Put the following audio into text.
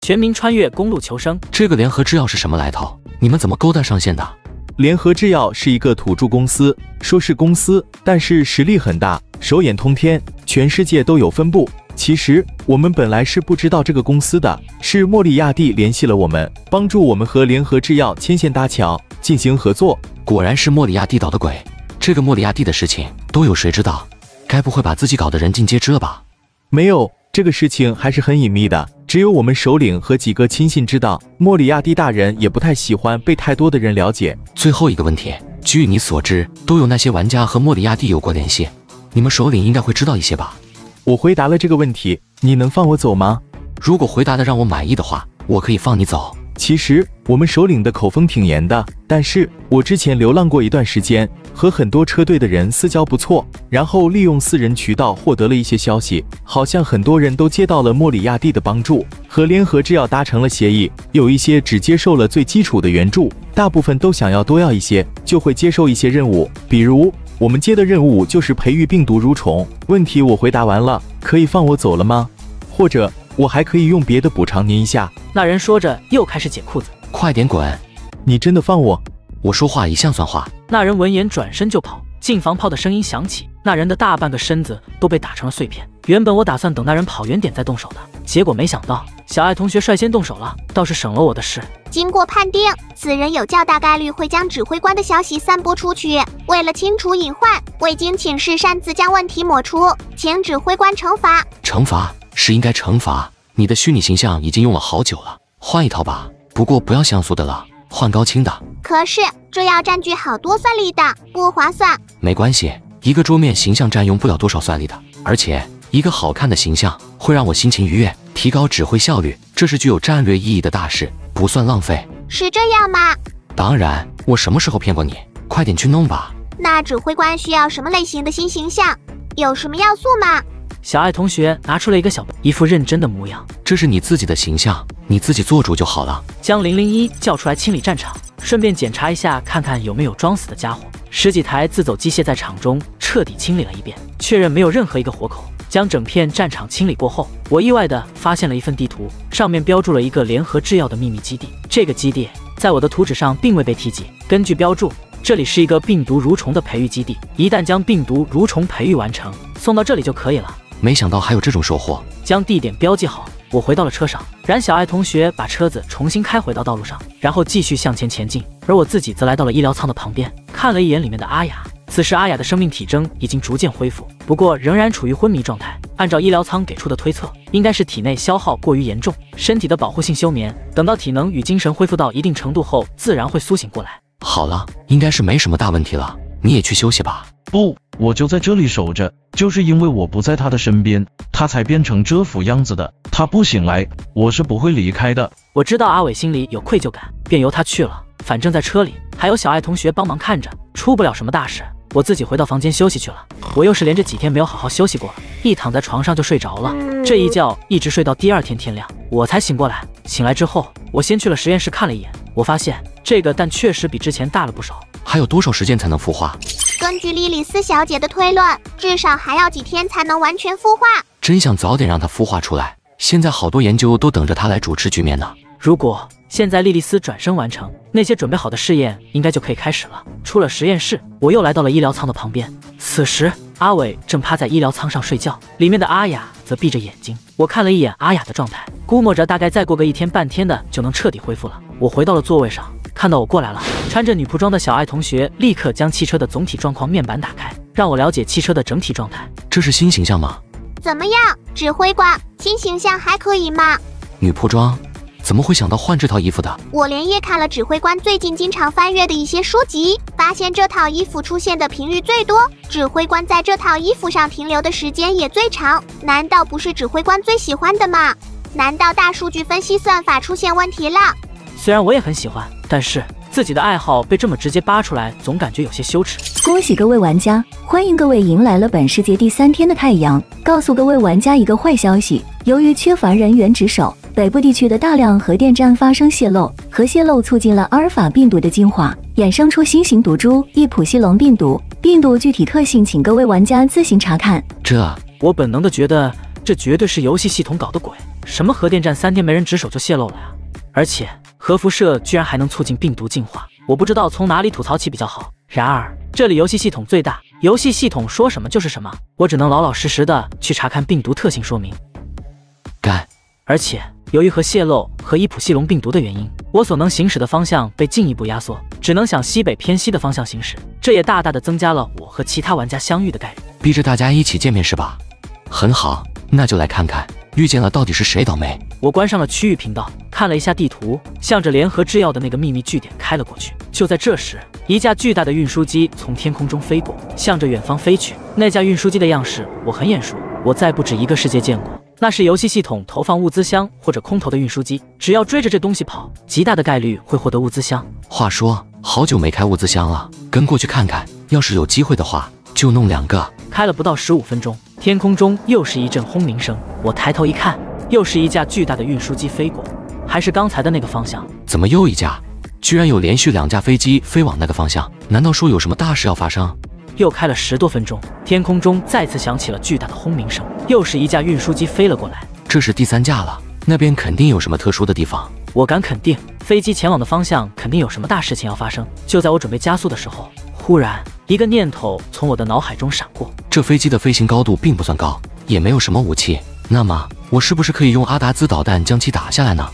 全民穿越公路求生。这个联合制药是什么来头？你们怎么勾搭上线的？联合制药是一个土著公司，说是公司，但是实力很大，手眼通天，全世界都有分部。其实我们本来是不知道这个公司的，是莫里亚蒂联系了我们，帮助我们和联合制药牵线搭桥，进行合作。果然是莫里亚蒂捣的鬼。这个莫里亚蒂的事情都有谁知道？该不会把自己搞得人尽皆知了吧？没有，这个事情还是很隐秘的，只有我们首领和几个亲信知道。莫里亚蒂大人也不太喜欢被太多的人了解。最后一个问题，据你所知，都有那些玩家和莫里亚蒂有过联系，你们首领应该会知道一些吧？我回答了这个问题，你能放我走吗？如果回答的让我满意的话，我可以放你走。其实我们首领的口风挺严的，但是我之前流浪过一段时间，和很多车队的人私交不错，然后利用私人渠道获得了一些消息，好像很多人都接到了莫里亚蒂的帮助，和联合制药达成了协议，有一些只接受了最基础的援助，大部分都想要多要一些，就会接受一些任务，比如我们接的任务就是培育病毒蠕虫。问题我回答完了，可以放我走了吗？或者我还可以用别的补偿您一下。那人说着又开始解裤子。快点滚！你真的放我？我说话一向算话。那人闻言转身就跑，进防炮的声音响起，那人的大半个身子都被打成了碎片。原本我打算等那人跑远点再动手的，结果没想到小爱同学率先动手了，倒是省了我的事。经过判定，此人有较大概率会将指挥官的消息散播出去。为了清除隐患，未经请示擅自将问题抹除，请指挥官惩罚。惩罚是应该惩罚，你的虚拟形象已经用了好久了，换一套吧。不过不要像素的了，换高清的。可是这要占据好多算力的，不划算。没关系，一个桌面形象占用不了多少算力的，而且一个好看的形象会让我心情愉悦，提高指挥效率，这是具有战略意义的大事，不算浪费。是这样吗？当然，我什么时候骗过你？快点去弄吧。那指挥官需要什么类型的新形象？有什么要素吗？小爱同学拿出了一个小本，一副认真的模样。这是你自己的形象，你自己做主就好了。将001叫出来清理战场，顺便检查一下，看看有没有装死的家伙。10几台自走机械在场中彻底清理了一遍，确认没有任何一个活口。将整片战场清理过后，我意外地发现了一份地图，上面标注了一个联合制药的秘密基地。这个基地在我的图纸上并未被提及。根据标注，这里是一个病毒蠕虫的培育基地，一旦将病毒蠕虫培育完成，送到这里就可以了。没想到还有这种收获。将地点标记好，我回到了车上，然小爱同学把车子重新开回到道路上，然后继续向前前进，而我自己则来到了医疗舱的旁边，看了一眼里面的阿雅。此时阿雅的生命体征已经逐渐恢复，不过仍然处于昏迷状态。按照医疗舱给出的推测，应该是体内消耗过于严重，身体的保护性休眠，等到体能与精神恢复到一定程度后，自然会苏醒过来。好了，应该是没什么大问题了，你也去休息吧。不，我就在这里守着，就是因为我不在他的身边，他才变成这副样子的。他不醒来，我是不会离开的。我知道阿伟心里有愧疚感，便由他去了。反正在车里还有小爱同学帮忙看着，出不了什么大事。我自己回到房间休息去了。我又是连着几天没有好好休息过了，一躺在床上就睡着了。这一觉一直睡到第二天天亮，我才醒过来。醒来之后，我先去了实验室看了一眼，我发现这个蛋确实比之前大了不少。还有多少时间才能孵化？根据莉莉丝小姐的推论，至少还要几天才能完全孵化。真想早点让它孵化出来，现在好多研究都等着它来主持局面呢。如果现在莉莉丝转生完成，那些准备好的试验应该就可以开始了。出了实验室，我又来到了医疗舱的旁边。此时阿伟正趴在医疗舱上睡觉，里面的阿雅则闭着眼睛。我看了一眼阿雅的状态，估摸着大概再过个一天半天的就能彻底恢复了。我回到了座位上，看到我过来了，穿着女仆装的小爱同学立刻将汽车的总体状况面板打开，让我了解汽车的整体状态。这是新形象吗？怎么样，指挥官，新形象还可以吗？女仆装？怎么会想到换这套衣服的？我连夜看了指挥官最近经常翻阅的一些书籍，发现这套衣服出现的频率最多，指挥官在这套衣服上停留的时间也最长。难道不是指挥官最喜欢的吗？难道大数据分析算法出现问题了？虽然我也很喜欢，但是自己的爱好被这么直接扒出来，总感觉有些羞耻。恭喜各位玩家，欢迎各位迎来了本世界第3天的太阳。告诉各位玩家一个坏消息，由于缺乏人员值守，北部地区的大量核电站发生泄漏，核泄漏促进了阿尔法病毒的进化，衍生出新型毒株易普西龙病毒。病毒具体特性请各位玩家自行查看。我本能的觉得这绝对是游戏系统搞的鬼！什么核电站3天没人值守就泄露了呀？而且核辐射居然还能促进病毒进化，我不知道从哪里吐槽起比较好。然而这里游戏系统最大，游戏系统说什么就是什么，我只能老老实实的去查看病毒特性说明。干！而且由于核泄漏和伊普西龙病毒的原因，我所能行驶的方向被进一步压缩，只能向西北偏西的方向行驶，这也大大的增加了我和其他玩家相遇的概率。逼着大家一起见面是吧？很好，那就来看看遇见了到底是谁倒霉。我关上了区域频道，看了一下地图，向着联合制药的那个秘密据点开了过去。就在这时，一架巨大的运输机从天空中飞过，向着远方飞去。那架运输机的样式我很眼熟，我在不止一个世界见过。那是游戏系统投放物资箱或者空投的运输机，只要追着这东西跑，极大的概率会获得物资箱。话说，好久没开物资箱了，跟过去看看，要是有机会的话，就弄2个。开了不到15分钟，天空中又是一阵轰鸣声。我抬头一看，又是一架巨大的运输机飞过，还是刚才的那个方向。怎么又一架？居然有连续2架飞机飞往那个方向，难道说有什么大事要发生？又开了10多分钟，天空中再次响起了巨大的轰鸣声，又是一架运输机飞了过来。这是第3架了，那边肯定有什么特殊的地方。我敢肯定，飞机前往的方向肯定有什么大事情要发生。就在我准备加速的时候，忽然一个念头从我的脑海中闪过：这飞机的飞行高度并不算高，也没有什么武器，那么我是不是可以用阿达兹导弹将其打下来呢？